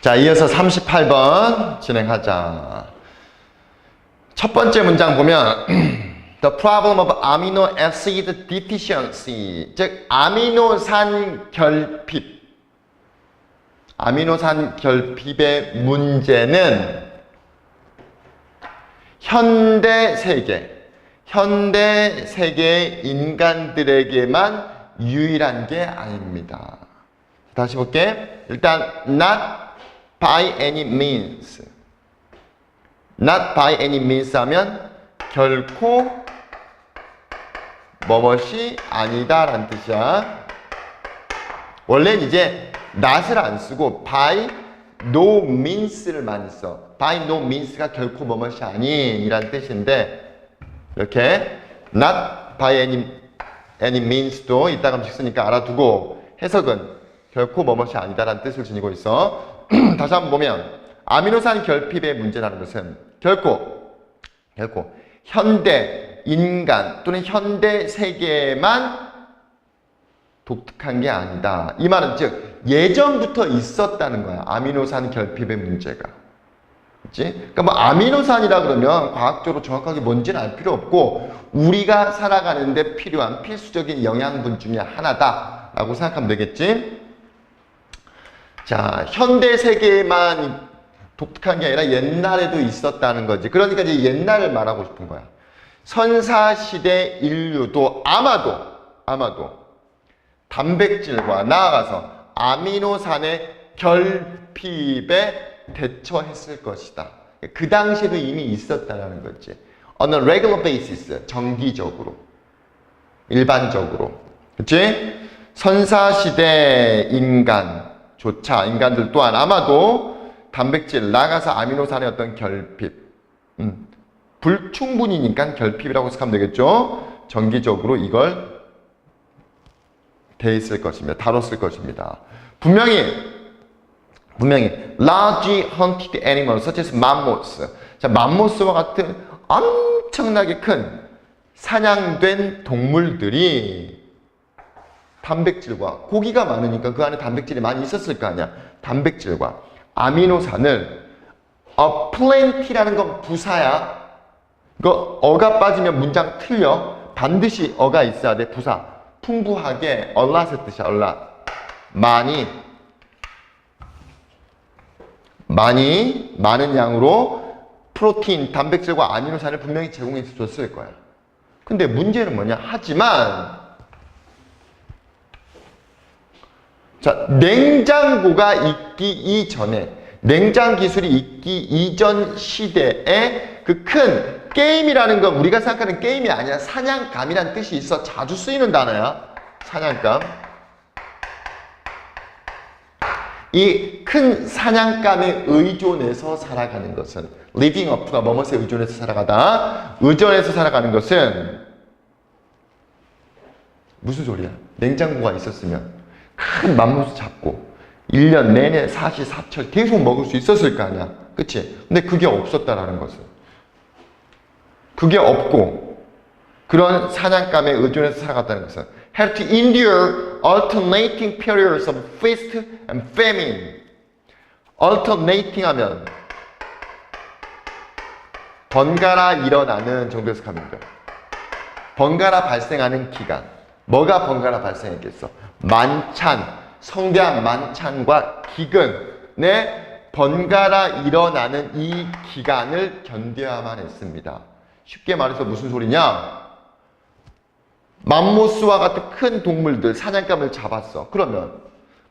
자, 이어서 38번 진행하자. 첫 번째 문장 보면 The problem of amino acid deficiency, 즉 아미노산 결핍. 아미노산 결핍의 문제는 현대 세계의 인간들에게만 유일한 게 아닙니다. 다시 볼게. 일단 not by any means. not by any means 하면 결코 뭐뭇이 아니다 라는 뜻이야. 원래는 이제 not을 안 쓰고 by no means를 많이 써. by no means가 결코 뭐뭇이 아니라는 뜻인데 이렇게 not by any means도 이따금씩 쓰니까 알아두고 해석은 결코 뭐뭇이 아니다라는 뜻을 지니고 있어. 다시 한번 보면 아미노산 결핍의 문제라는 것은 결코 현대 인간 또는 현대 세계에만 독특한 게 아니다. 이 말은 즉 예전부터 있었다는 거야. 아미노산 결핍의 문제가. 그치? 그러니까 뭐 아미노산이라 그러면 과학적으로 정확하게 뭔지는 알 필요 없고 우리가 살아가는데 필요한 필수적인 영양분 중에 하나다라고 생각하면 되겠지? 자, 현대 세계에만 독특한 게 아니라 옛날에도 있었다는 거지. 그러니까 이제 옛날을 말하고 싶은 거야. 선사시대 인류도 아마도 단백질과 나아가서 아미노산의 결핍에 대처했을 것이다. 그 당시에도 이미 있었다는 거지. On a regular basis, 정기적으로, 일반적으로. 그치? 선사시대 인간들 또한 아마도 단백질, 나아가서 아미노산의 어떤 결핍, 불충분이니까 결핍이라고 생각하면 되겠죠? 정기적으로 이걸 돼 있을 것입니다. 다뤘을 것입니다. 분명히 large hunted animals such as mammoths. 자, 맘모스와 같은 엄청나게 큰 사냥된 동물들이 단백질과 고기가 많으니까 그 안에 단백질이 많이 있었을 거 아니야. 단백질과 아미노산을 plenty라는 건 부사야. 이거 어가 빠지면 문장 틀려. 반드시 어가 있어야 돼. 부사. 풍부하게 a lot의 뜻이야. a lot. 많은 양으로 프로틴, 단백질과 아미노산을 분명히 제공해서 줬을 거야. 근데 문제는 뭐냐? 하지만 자, 냉장고가 있기 이전에, 냉장 기술이 있기 이전 시대에 그 큰 게임이라는 건 우리가 생각하는 게임이 아니라 사냥감이라는 뜻이 있어. 자주 쓰이는 단어야. 사냥감. 이 큰 사냥감에 의존해서 살아가는 것은 living up가 뭐뭇에 의존해서 살아가다. 의존해서 살아가는 것은 무슨 소리야? 냉장고가 있었으면 큰 맘모스 잡고 1년 내내 사시사철 계속 먹을 수 있었을 거 아니야. 그치? 근데 그게 없었다라는 것은. 그게 없고 그런 사냥감에 의존해서 살아갔다는 것은 had to endure alternating periods of feast and famine. alternating 하면 번갈아 일어나는 정도에서 가면 돼. 번갈아 발생하는 기간. 뭐가 번갈아 발생했겠어? 만찬, 성대한 만찬과 기근에 번갈아 일어나는 이 기간을 견뎌야만 했습니다. 쉽게 말해서 무슨 소리냐? 맘모스와 같은 큰 동물들, 사냥감을 잡았어. 그러면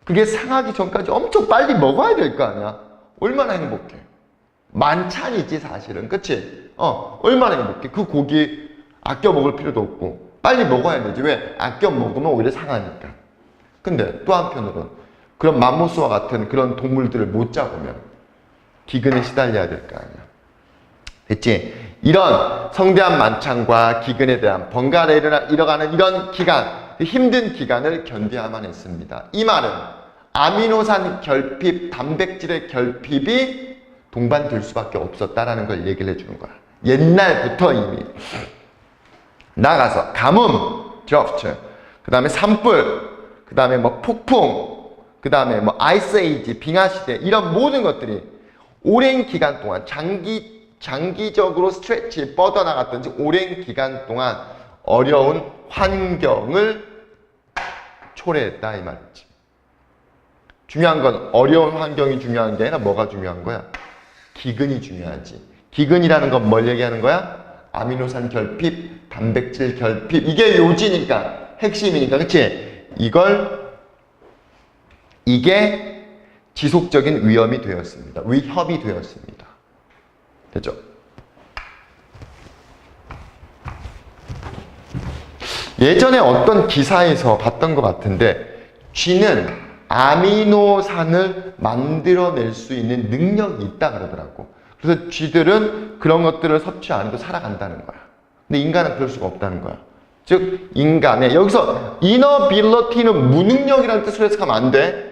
그게 상하기 전까지 엄청 빨리 먹어야 될 거 아니야? 얼마나 행복해. 만찬이지 사실은. 그치? 얼마나 행복해. 그 고기 아껴 먹을 필요도 없고 빨리 먹어야 되지. 왜? 아껴 먹으면 오히려 상하니까. 근데 또 한편으로는 그런 맘모스와 같은 그런 동물들을 못 잡으면 기근에 시달려야 될 거 아니야. 됐지? 이런 성대한 만찬과 기근에 대한 번갈아 일어가는 이런 기간, 힘든 기간을 견뎌야만 했습니다. 이 말은 아미노산 결핍, 단백질의 결핍이 동반될 수밖에 없었다라는 걸 얘기를 해주는 거야. 옛날부터 이미. 나가서 가뭄, drought, 그 다음에 산불, 그 다음에 뭐 폭풍, 그 그 다음에 뭐 아이스 에이지, 빙하 시대 이런 모든 것들이 오랜 기간 동안 장기적으로 스트레치 뻗어나갔든지 오랜 기간 동안 어려운 환경을 초래했다 이 말이지. 중요한 건 어려운 환경이 중요한 게 아니라 뭐가 중요한 거야? 기근이 중요하지. 기근이라는 건 뭘 얘기하는 거야? 아미노산 결핍, 단백질 결핍. 이게 요지니까, 핵심이니까, 그치? 이게 지속적인 위험이 되었습니다. 위협이 되었습니다. 됐죠? 예전에 어떤 기사에서 봤던 것 같은데 쥐는 아미노산을 만들어낼 수 있는 능력이 있다 그러더라고. 그래서 쥐들은 그런 것들을 섭취 안 해도 살아간다는 거야. 근데 인간은 그럴 수가 없다는 거야. 즉 인간의 여기서 inability는 무능력이라는 뜻으로 해석하면 안 돼.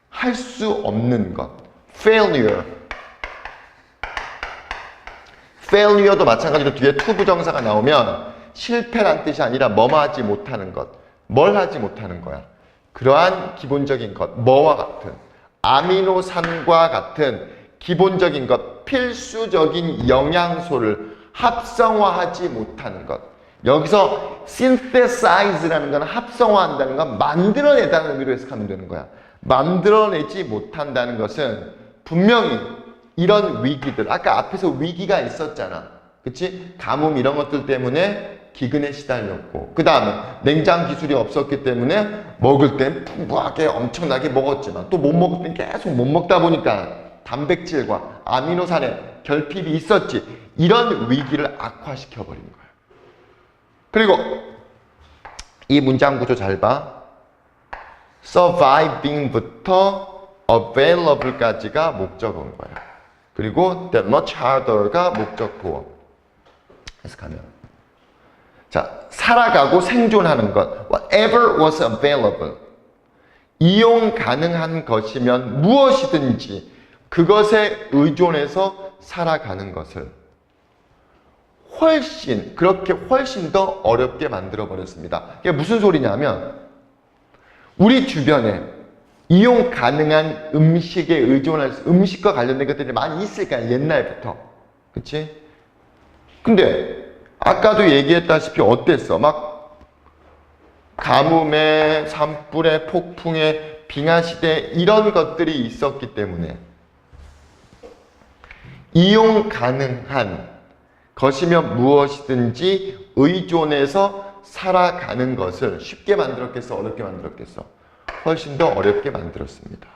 할 수 없는 것. failure도 마찬가지로 뒤에 to 부정사가 나오면 실패란 뜻이 아니라 하지 못하는 것. 뭘 하지 못하는 거야. 그러한 기본적인 것, 뭐와 같은 아미노산과 같은 기본적인 것, 필수적인 영양소를 합성화하지 못하는 것. 여기서 synthesize라는 건 합성화한다는 건 만들어내다는 의미로 해석하면 되는 거야. 만들어내지 못한다는 것은 분명히 이런 위기들, 아까 앞에서 위기가 있었잖아. 그치? 가뭄 이런 것들 때문에 기근에 시달렸고, 그 다음에 냉장 기술이 없었기 때문에 먹을 땐 풍부하게 엄청나게 먹었지만 또 못 먹을 땐 계속 못 먹다 보니까 단백질과 아미노산의 결핍이 있었지. 이런 위기를 악화시켜버린 거야. 그리고 이 문장 구조 잘 봐. surviving부터 available까지가 목적어인 거야. 그리고 that much harder가 목적 보어. 해석하면 자, 살아가고 생존하는 것. whatever was available. 이용 가능한 것이면 무엇이든지 그것에 의존해서 살아가는 것을 그렇게 훨씬 더 어렵게 만들어 버렸습니다. 이게 무슨 소리냐면 우리 주변에 이용 가능한 음식에 의존할 음식과 관련된 것들이 많이 있을 거야. 옛날부터. 그치? 근데 아까도 얘기했다시피 어땠어? 막 가뭄에 산불에 폭풍에 빙하시대 이런 것들이 있었기 때문에 이용 가능한 것이면 무엇이든지 의존해서 살아가는 것을 쉽게 만들었겠어? 어렵게 만들었겠어? 훨씬 더 어렵게 만들었습니다.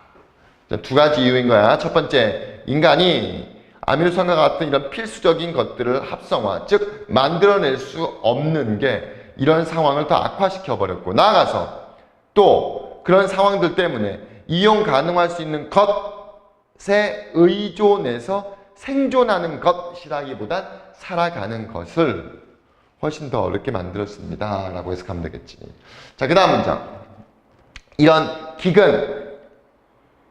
두 가지 이유인 거야. 첫 번째, 인간이 아미노산과 같은 이런 필수적인 것들을 합성화, 즉 만들어낼 수 없는 게 이런 상황을 더 악화시켜 버렸고, 나아가서 또 그런 상황들 때문에 이용 가능할 수 있는 것에 의존해서 생존하는 것이라기보단 살아가는 것을 훨씬 더 어렵게 만들었습니다. 라고 해석하면 되겠지. 자, 그 다음 문장. 이런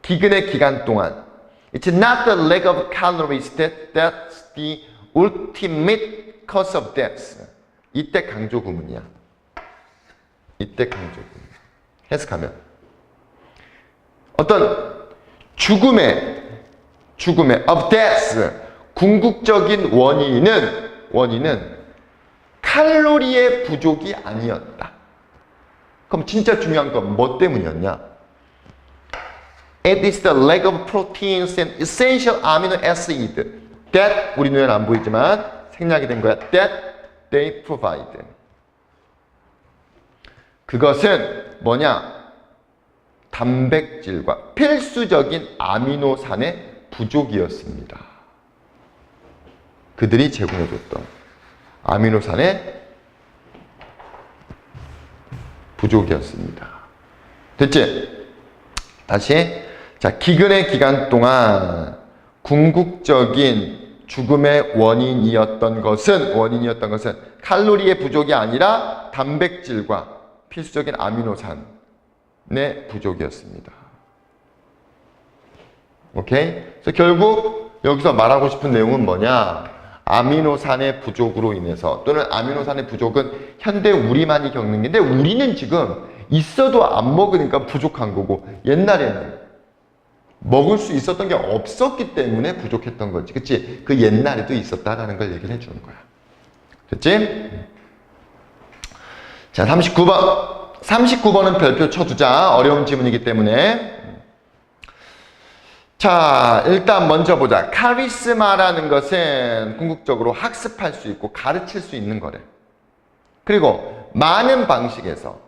기근의 기간 동안 It's not the lack of calories that's the ultimate cause of death. 이때 강조 구문이야. 이때 강조 구문. 해석하면 어떤 죽음의 of death 궁극적인 원인은 칼로리의 부족이 아니었다. 그럼 진짜 중요한 건 뭐 때문이었냐? It is the lack of proteins and essential amino acid that 우리 눈에는 안 보이지만 생략이 된 거야. That they provide. 그것은 뭐냐? 단백질과 필수적인 아미노산의 부족이었습니다. 그들이 제공해줬던 아미노산의 부족이었습니다. 됐지? 다시. 자, 기근의 기간 동안 궁극적인 죽음의 원인이었던 것은 칼로리의 부족이 아니라 단백질과 필수적인 아미노산의 부족이었습니다. 오케이? 그래서 결국 여기서 말하고 싶은 내용은 뭐냐? 아미노산의 부족으로 인해서 또는 아미노산의 부족은 현대 우리만이 겪는 건데 우리는 지금 있어도 안 먹으니까 부족한 거고, 옛날에는 먹을 수 있었던 게 없었기 때문에 부족했던 거지. 그치? 그 옛날에도 있었다라는 걸 얘기를 해주는 거야. 됐지? 자, 39번. 39번은 별표 쳐두자. 어려운 지문이기 때문에. 자, 일단 먼저 보자. 카리스마라는 것은 궁극적으로 학습할 수 있고 가르칠 수 있는 거래. 그리고 많은 방식에서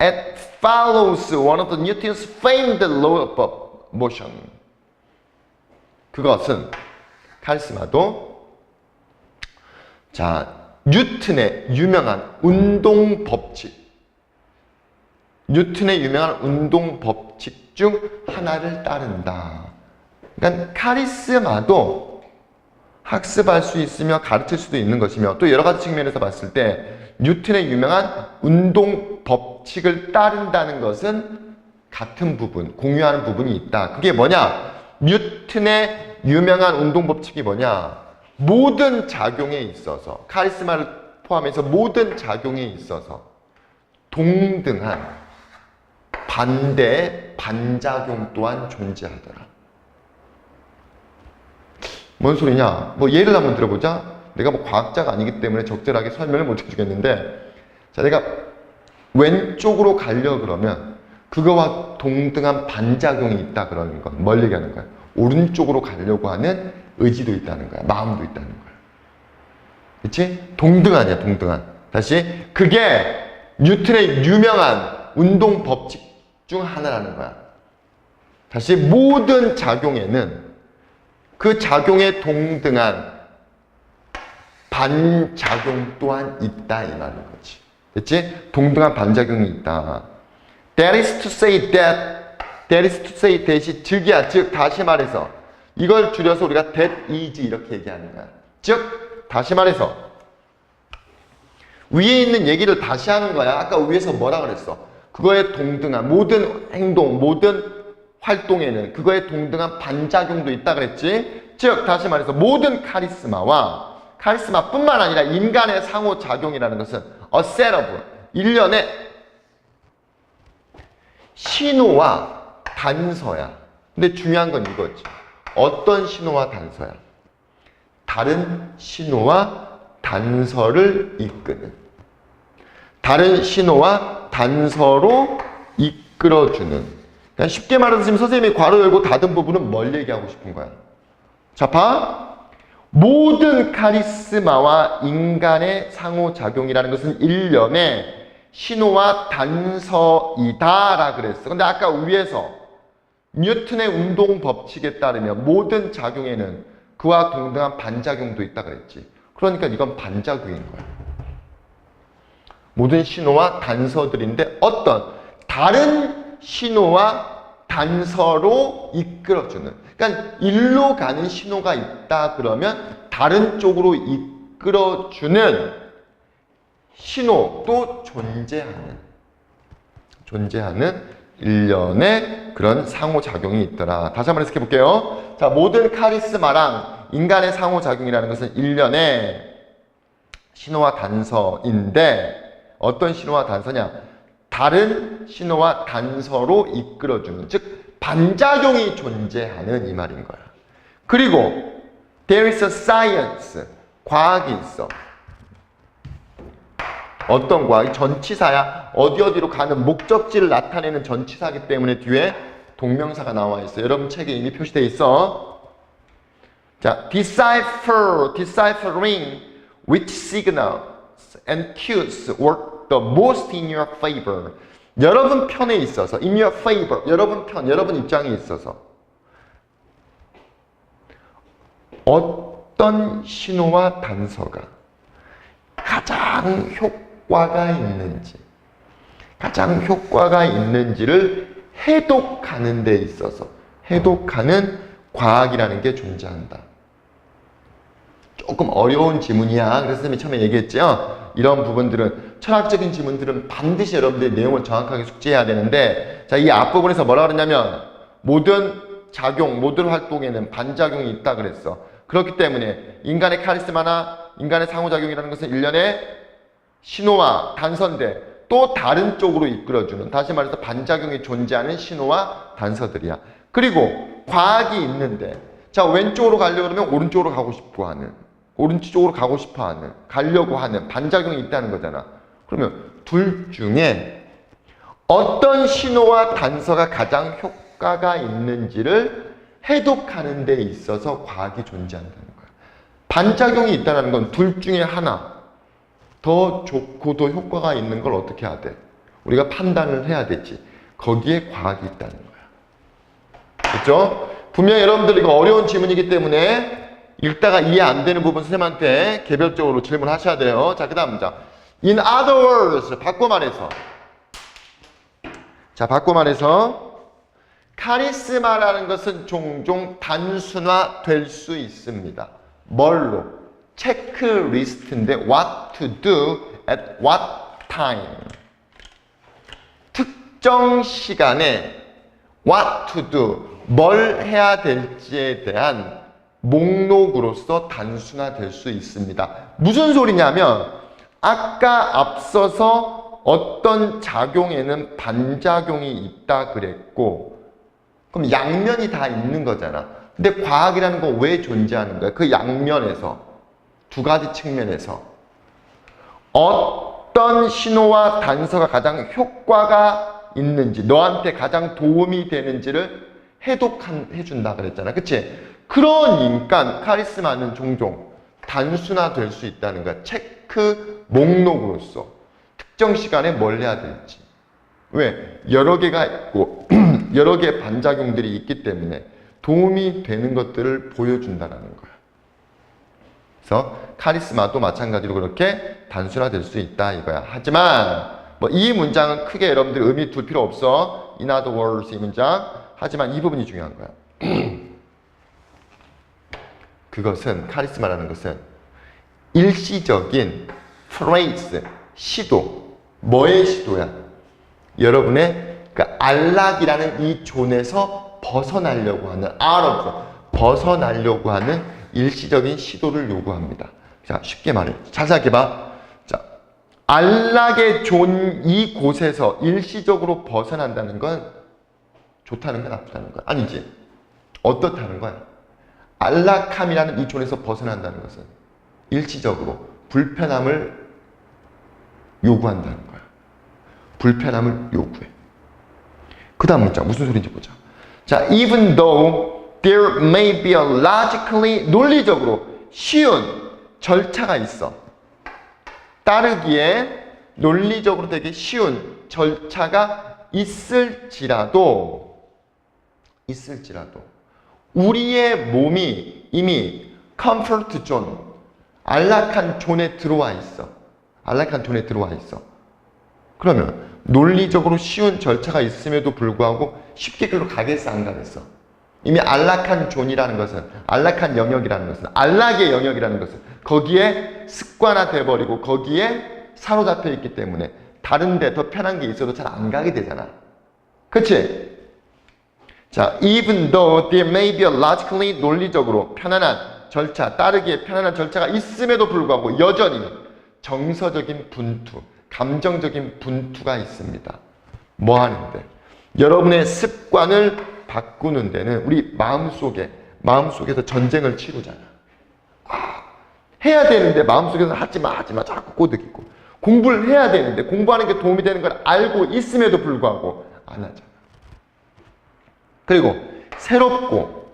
It follows one of the Newton's famed law of motion. 그것은 카리스마도 자, 뉴턴의 유명한 운동 법칙. 뉴턴의 유명한 운동 법칙 중 하나를 따른다. 그러니까 카리스마도 학습할 수 있으며 가르칠 수도 있는 것이며 또 여러 가지 측면에서 봤을 때 뉴턴의 유명한 운동 법칙을 따른다는 것은 같은 부분, 공유하는 부분이 있다. 그게 뭐냐? 뉴턴의 유명한 운동 법칙이 뭐냐? 모든 작용에 있어서, 카리스마를 포함해서 모든 작용에 있어서 동등한 반대의 반작용 또한 존재하더라. 뭔 소리냐? 뭐 예를 한번 들어보자. 내가 뭐 과학자가 아니기 때문에 적절하게 설명을 못 해주겠는데, 자, 내가 왼쪽으로 가려 그러면 그거와 동등한 반작용이 있다 그러는 건 뭘 얘기하는 거야? 오른쪽으로 가려고 하는 의지도 있다는 거야. 마음도 있다는 거야. 그치? 동등하냐, 동등한. 다시, 그게 뉴턴의 유명한 운동 법칙 중 하나라는 거야. 다시, 모든 작용에는 그 작용에 동등한 반작용 또한 있다 이 말인 거지. 됐지? 동등한 반작용이 있다. That is to say that이 즉이야. 즉, 다시 말해서 이걸 줄여서 우리가 that is 이렇게 얘기하는 거야. 즉, 다시 말해서 위에 있는 얘기를 다시 하는 거야. 아까 위에서 뭐라 그랬어? 그거에 동등한 모든 행동, 모든 활동에는 그거에 동등한 반작용도 있다 그랬지? 즉, 다시 말해서 모든 카리스마뿐만 아니라 인간의 상호작용이라는 것은 a set of, 일련의 신호와 단서야. 근데 중요한 건 이거지. 어떤 신호와 단서야? 다른 신호와 단서를 이끄는, 다른 신호와 단서로 이끌어주는. 그냥 쉽게 말해서 지금 선생님이 괄호 열고 닫은 부분은 뭘 얘기하고 싶은 거야? 자, 봐. 모든 카리스마와 인간의 상호작용이라는 것은 일련의 신호와 단서이다라 그랬어. 근데 아까 위에서 뉴턴의 운동 법칙에 따르면 모든 작용에는 그와 동등한 반작용도 있다 그랬지. 그러니까 이건 반작용인 거야. 모든 신호와 단서들인데 어떤 다른 신호와 단서로 이끌어주는, 그러니까 일로 가는 신호가 있다 그러면 다른 쪽으로 이끌어주는 신호도 존재하는 일련의 그런 상호작용이 있더라. 다시 한번 해석해 볼게요. 자, 모든 카리스마랑 인간의 상호작용이라는 것은 일련의 신호와 단서인데 어떤 신호와 단서냐? 다른 신호와 단서로 이끌어주는, 즉 반작용이 존재하는 이 말인 거야. 그리고 there is a science, 과학이 있어. 어떤 과학이? 전치사야. 어디로 가는 목적지를 나타내는 전치사이기 때문에 뒤에 동명사가 나와 있어. 여러분 책에 이미 표시되어 있어. 자, deciphering which signals and cues work the most in your favor. 여러분 편에 있어서, in your favor, 여러분 편, 여러분 입장에 있어서 어떤 신호와 단서가 가장 효과가 있는지를 해독하는 데 있어서 해독하는 과학이라는 게 존재한다. 조금 어려운 지문이야. 그래서 선생님이 처음에 얘기했죠. 이런 부분들은, 철학적인 지문들은 반드시 여러분들이 내용을 정확하게 숙지해야 되는데, 자, 이 앞부분에서 뭐라 그러냐면 모든 작용, 모든 활동에는 반작용이 있다 그랬어. 그렇기 때문에 인간의 카리스마나 인간의 상호작용이라는 것은 일련의 신호와 단서인데 또 다른 쪽으로 이끌어주는, 다시 말해서 반작용이 존재하는 신호와 단서들이야. 그리고 과학이 있는데, 자, 왼쪽으로 가려고 그러면 오른쪽으로 가고 싶어 하는, 오른쪽으로 가고 싶어 하는, 가려고 하는 반작용이 있다는 거잖아. 그러면 둘 중에 어떤 신호와 단서가 가장 효과가 있는지를 해독하는 데 있어서 과학이 존재한다는 거야. 반작용이 있다는 건 둘 중에 하나, 더 좋고 더 효과가 있는 걸 어떻게 해야 돼? 우리가 판단을 해야 되지. 거기에 과학이 있다는 거야. 그렇죠? 분명히 여러분들 이거 어려운 질문이기 때문에 읽다가 이해 안 되는 부분 선생님한테 개별적으로 질문하셔야 돼요. 자, 그 다음 문장. In other words, 바꿔 말해서. 자, 바꿔 말해서 카리스마라는 것은 종종 단순화될 수 있습니다. 뭘로? 체크리스트인데 what to do at what time. 특정 시간에 what to do, 뭘 해야 될지에 대한 목록으로서 단순화될 수 있습니다. 무슨 소리냐면 아까 앞서서 어떤 작용에는 반작용이 있다 그랬고, 그럼 양면이 다 있는 거잖아. 근데 과학이라는 건 왜 존재하는 거야? 그 양면에서, 두 가지 측면에서 어떤 신호와 단서가 가장 효과가 있는지, 너한테 가장 도움이 되는지를 해독해준다 그랬잖아. 그치? 그러니까 카리스마는 종종 단순화될 수 있다는 거야. 체크 목록으로서 특정 시간에 뭘 해야 될지. 왜? 여러 개가 있고 여러 개의 반작용들이 있기 때문에 도움이 되는 것들을 보여준다는 거야. 그래서 카리스마도 마찬가지로 그렇게 단순화될 수 있다 이거야. 하지만 뭐 이 문장은 크게 여러분들 의미 둘 필요 없어. In other words 이 문장. 하지만 이 부분이 중요한 거야. 그것은, 카리스마라는 것은 일시적인 프레이즈, 시도. 뭐의 시도야? 여러분의 그 안락이라는 이 존에서 벗어나려고 하는, 벗어나려고 하는 일시적인 시도를 요구합니다. 자, 쉽게 말해. 잘 생각해봐. 자, 안락의 존 이곳에서 일시적으로 벗어난다는 건 좋다는 거야, 나쁘다는 거야? 아니지. 어떻다는 거야? 안락함이라는 이 존에서 벗어난다는 것은 일시적으로 불편함을 요구한다는 거야. 불편함을 요구해. 그 다음 문장 무슨 소리인지 보자. 자, even though there may be a logically, 논리적으로 쉬운 절차가 있어. 따르기에 논리적으로 되게 쉬운 절차가 있을지라도 우리의 몸이 이미 comfort zone, 안락한 존에 들어와 있어. 안락한 존에 들어와 있어. 그러면 논리적으로 쉬운 절차가 있음에도 불구하고 쉽게 그로 가겠어, 안 가겠어? 이미 안락한 존이라는 것은, 안락한 영역이라는 것은, 안락의 영역이라는 것은 거기에 습관화돼 버리고 거기에 사로잡혀 있기 때문에 다른 데 더 편한 게 있어도 잘 안 가게 되잖아. 그치? 자, even though there may be a logically, 논리적으로 편안한 절차, 따르기에 편안한 절차가 있음에도 불구하고 여전히 정서적인 분투, 감정적인 분투가 있습니다. 뭐 하는데? 여러분의 습관을 바꾸는 데는 우리 마음속에서 전쟁을 치르잖아. 해야 되는데 마음속에서 하지마 자꾸 꼬드기고, 공부를 해야 되는데 공부하는 게 도움이 되는 걸 알고 있음에도 불구하고 안 하잖아. 그리고 새롭고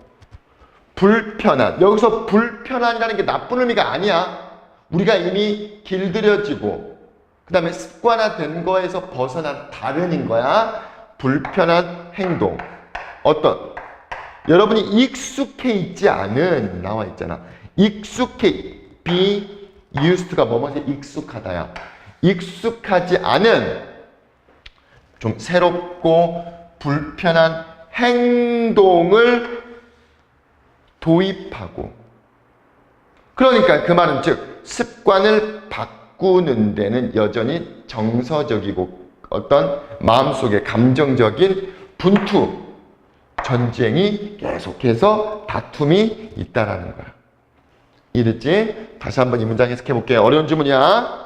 불편한, 여기서 불편한이라는 게 나쁜 의미가 아니야. 우리가 이미 길들여지고 그 다음에 습관화된 거에서 벗어난 다른인 거야. 불편한 행동. 어떤, 여러분이 익숙해 있지 않은, 나와 있잖아. be used가 뭐뭐에 익숙하다야. 익숙하지 않은 좀 새롭고 불편한 행동을 도입하고, 그러니까 그 말은 즉 습관을 바꾸는 데는 여전히 정서적이고 어떤 마음속에 감정적인 분투, 전쟁이 계속해서 다툼이 있다라는 거야. 이해됐지? 다시 한번 이 문장 해석해 볼게요. 어려운 주문이야.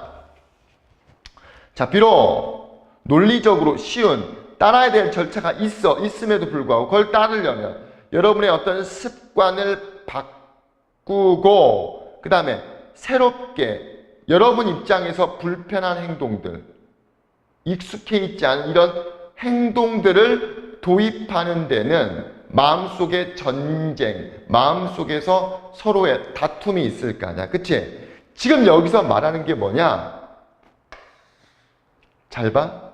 자, 비록 논리적으로 쉬운 따라야 될 절차가 있음에도 불구하고 그걸 따르려면 여러분의 어떤 습관을 바꾸고 그 다음에 새롭게 여러분 입장에서 불편한 행동들, 익숙해 있지 않은 이런 행동들을 도입하는 데는 마음속에 전쟁, 마음속에서 서로의 다툼이 있을 거 아니야. 그치? 지금 여기서 말하는 게 뭐냐? 잘 봐.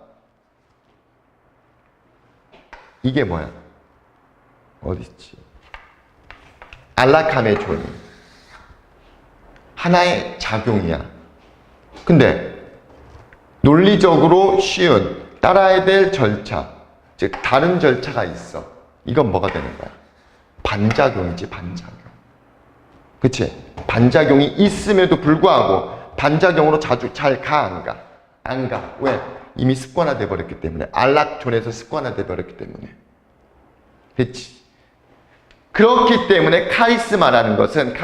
이게 뭐야? 어딨지? 안락함의 존이. 하나의 작용이야. 근데 논리적으로 쉬운 따라야 될 절차, 즉 다른 절차가 있어. 이건 뭐가 되는 거야? 반작용이지, 반작용. 그치? 반작용이 있음에도 불구하고 반작용으로 자주 잘 가, 안 가? 안 가. 왜? 이미 습관화돼 버렸기 때문에. 안락존에서 습관화돼 버렸기 때문에. 그치? 그렇기 때문에 카리스마라는 것은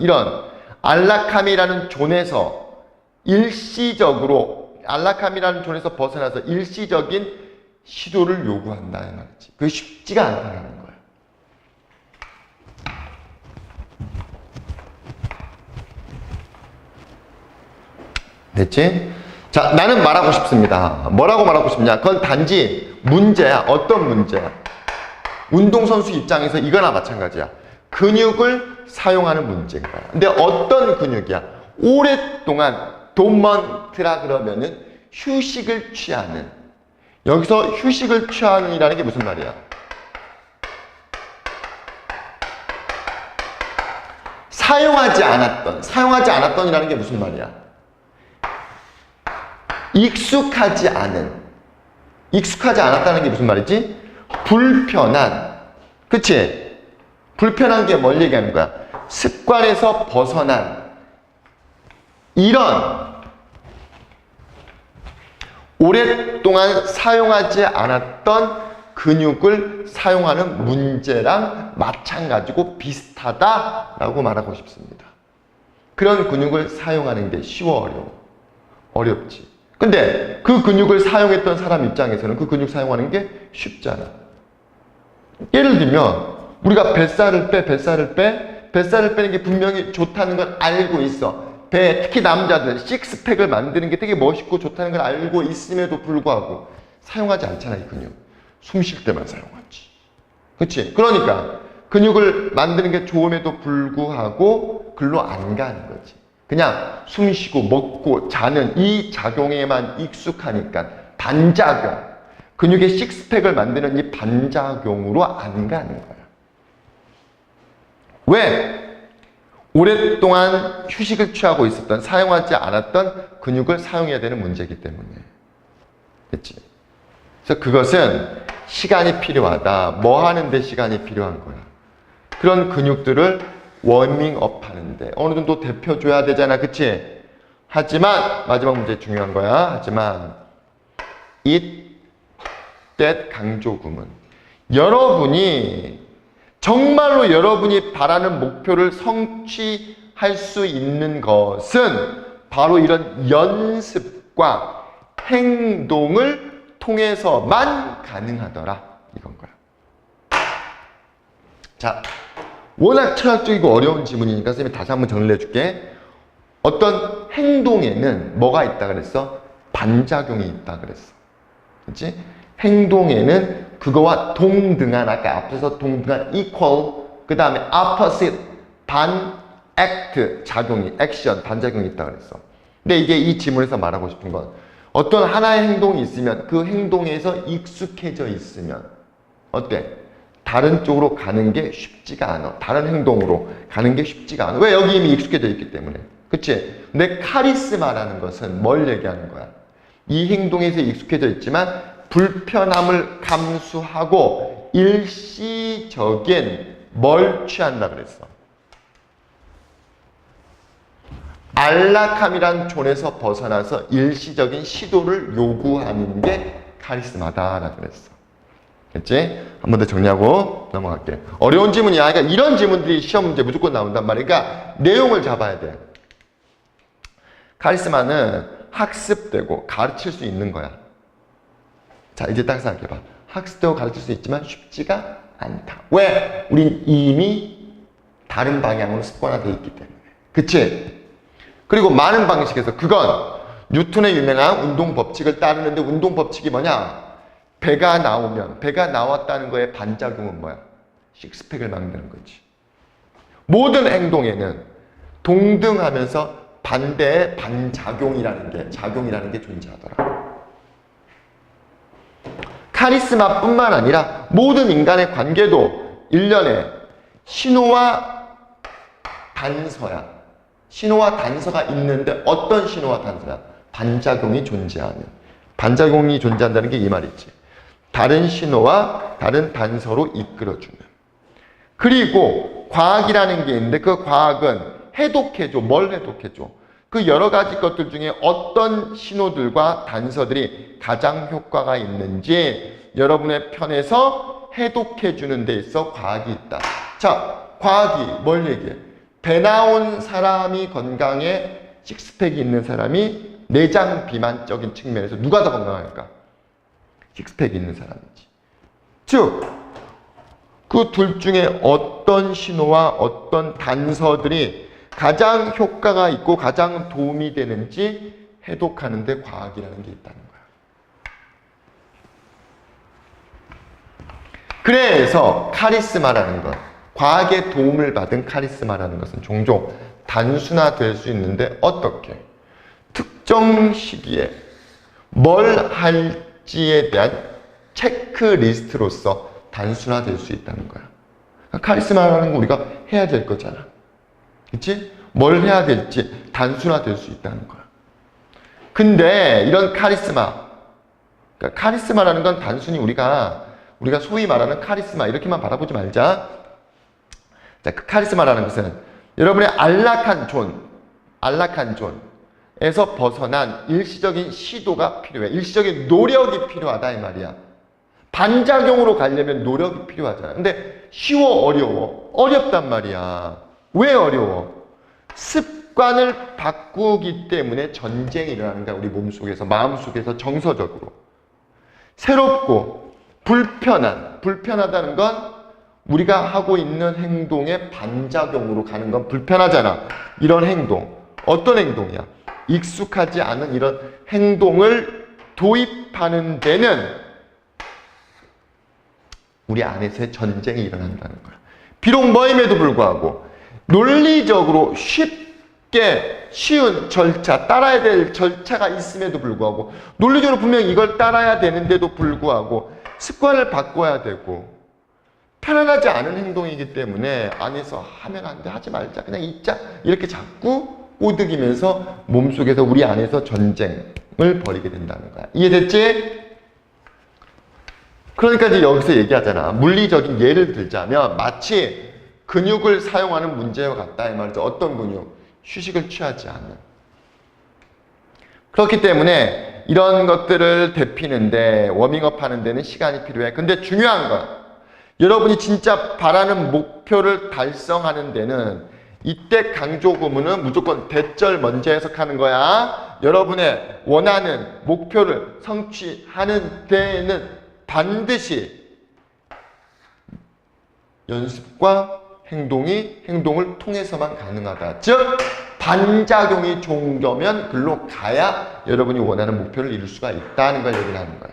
이런 안락함이라는 존에서 일시적으로, 안락함이라는 존에서 벗어나서 일시적인 시도를 요구한다 이 말이지. 그게 쉽지가 않다는 거야. 됐지? 자, 나는 말하고 싶습니다. 뭐라고 말하고 싶냐? 그건 단지 문제야. 어떤 문제야? 운동선수 입장에서 이거나 마찬가지야. 근육을 사용하는 문제인 거야. 근데 어떤 근육이야? 오랫동안 도먼트라 그러면은 휴식을 취하는. 여기서 휴식을 취하는 이라는 게 무슨 말이야? 사용하지 않았던 이라는 게 무슨 말이야? 익숙하지 않았다는 게 무슨 말이지? 불편한. 그치? 불편한 게 뭘 얘기하는 거야? 습관에서 벗어난 이런 오랫동안 사용하지 않았던 근육을 사용하는 문제랑 마찬가지고 비슷하다라고 말하고 싶습니다. 그런 근육을 사용하는 게 쉬워, 어려워? 어렵지. 근데 그 근육을 사용했던 사람 입장에서는 그 근육 사용하는 게 쉽잖아. 예를 들면 우리가 뱃살을 빼는 게 분명히 좋다는 걸 알고 있어. 배, 특히 남자들 식스팩을 만드는 게 되게 멋있고 좋다는 걸 알고 있음에도 불구하고 사용하지 않잖아, 이 근육. 숨 쉴 때만 사용하지. 그치? 그러니까 근육을 만드는 게 좋음에도 불구하고 글로 안 가는 거지. 그냥 숨 쉬고 먹고 자는 이 작용에만 익숙하니까 반작용. 근육의 식스팩을 만드는 이 반작용으로 안 가는 거야. 왜? 오랫동안 휴식을 취하고 있었던, 사용하지 않았던 근육을 사용해야 되는 문제이기 때문에. 그치? 그래서 그것은 시간이 필요하다. 뭐 하는데 시간이 필요한 거야? 그런 근육들을 워밍업 하는데 어느 정도 데펴줘야 되잖아. 그치? 하지만 마지막 문제 중요한 거야. 하지만 it that 강조금은 정말로 여러분이 바라는 목표를 성취할 수 있는 것은 바로 이런 연습과 행동을 통해서만 가능하더라. 이건 거야. 자, 워낙 철학적이고 어려운 지문이니까 선생님이 다시 한번 정리해 줄게. 어떤 행동에는 뭐가 있다 그랬어? 반작용이 있다 그랬어. 그치? 행동에는 그거와 동등한, 아까 앞에서 동등한 equal, 그 다음에 opposite, act, 작용이, 액션, 반작용이 있다 그랬어. 근데 이게 이 지문에서 말하고 싶은 건 어떤 하나의 행동이 있으면 그 행동에서 익숙해져 있으면 어때? 다른 쪽으로 가는 게 쉽지가 않아. 다른 행동으로 가는 게 쉽지가 않아. 왜? 여기 이미 익숙해져 있기 때문에. 그치? 근데 카리스마라는 것은 뭘 얘기하는 거야? 이 행동에서 익숙해져 있지만 불편함을 감수하고 일시적인 뭘 취한다 그랬어? 안락함이란 존에서 벗어나서 일시적인 시도를 요구하는 게 카리스마다라고 그랬어. 됐지? 한 번 더 정리하고 넘어갈게. 어려운 지문이야. 그러니까 이런 지문들이 시험 문제 무조건 나온단 말이야. 그러니까 내용을 잡아야 돼. 카리스마는 학습되고 가르칠 수 있는 거야. 자, 이제 딱 생각해봐. 학습되고 가르칠 수 있지만 쉽지가 않다. 왜? 우린 이미 다른 방향으로 습관화되어 있기 때문에. 그치? 그리고 많은 방식에서 그건 뉴턴의 유명한 운동 법칙을 따르는데 운동 법칙이 뭐냐? 배가 나오면, 배가 나왔다는 거에 반작용은 뭐야? 식스팩을 만드는 거지. 모든 행동에는 동등하면서 반대의 작용이라는 게 존재하더라. 카리스마뿐만 아니라 모든 인간의 관계도 일련의 신호와 단서야. 신호와 단서가 있는데 어떤 신호와 단서야? 반작용이 존재하는. 반작용이 존재한다는 게 이 말이지. 다른 신호와 다른 단서로 이끌어주는. 그리고 과학이라는 게 있는데 그 과학은 해독해줘. 뭘 해독해줘? 그 여러 가지 것들 중에 어떤 신호들과 단서들이 가장 효과가 있는지 여러분의 편에서 해독해주는 데 있어 과학이 있다. 자, 과학이 뭘 얘기해? 배 나온 사람이 건강해, 식스팩이 있는 사람이 내장 비만적인 측면에서 누가 더 건강할까? 식스팩이 있는 사람이지. 즉, 그 둘 중에 어떤 신호와 어떤 단서들이 가장 효과가 있고 가장 도움이 되는지 해독하는 데 과학이라는 게 있다는 거야. 그래서 카리스마라는 것, 과학의 도움을 받은 카리스마라는 것은 종종 단순화될 수 있는데 어떻게? 특정 시기에 뭘 할지에 대한 체크리스트로서 단순화될 수 있다는 거야. 카리스마라는 거 우리가 해야 될 거잖아. 그치? 뭘 해야 될지 단순화될 수 있다는 거야. 근데 이런 카리스마, 그러니까 카리스마라는 건 단순히 우리가 소위 말하는 카리스마 이렇게만 바라보지 말자. 자, 그 카리스마라는 것은 여러분의 안락한 존에서 벗어난 일시적인 시도가 필요해. 일시적인 노력이 필요하다 이 말이야. 반작용으로 가려면 노력이 필요하잖아. 근데 쉬워, 어려워? 어렵단 말이야. 왜 어려워? 습관을 바꾸기 때문에 전쟁이 일어나는 거야. 우리 몸속에서, 마음속에서 정서적으로. 새롭고 불편하다는 건 우리가 하고 있는 행동의 반작용으로 가는 건 불편하잖아. 이런 행동. 어떤 행동이야? 익숙하지 않은 이런 행동을 도입하는 데는 우리 안에서의 전쟁이 일어난다는 거야. 비록 뭐임에도 불구하고 논리적으로 쉬운 절차, 따라야 될 절차가 있음에도 불구하고 논리적으로 분명히 이걸 따라야 되는데도 불구하고 습관을 바꿔야 되고 편안하지 않은 행동이기 때문에 안에서 하면 안 돼, 하지 말자, 그냥 있자 이렇게 자꾸 꼬드기면서 몸속에서 우리 안에서 전쟁을 벌이게 된다는 거야. 이해됐지? 그러니까 이제 여기서 얘기하잖아. 물리적인 예를 들자면 마치 근육을 사용하는 문제와 같다 이 말이죠. 어떤 근육? 휴식을 취하지 않는. 그렇기 때문에 이런 것들을 데피는데 워밍업 하는 데는 시간이 필요해. 근데 중요한 건 여러분이 진짜 바라는 목표를 달성하는 데는 이때 강조 구문은 무조건 대절 먼저 해석하는 거야. 여러분의 원하는 목표를 성취하는 데는 반드시 연습과 행동을 통해서만 가능하다. 즉 반작용이 종교면 글로 가야 여러분이 원하는 목표를 이룰 수가 있다는 걸 얘기를 하는 거야.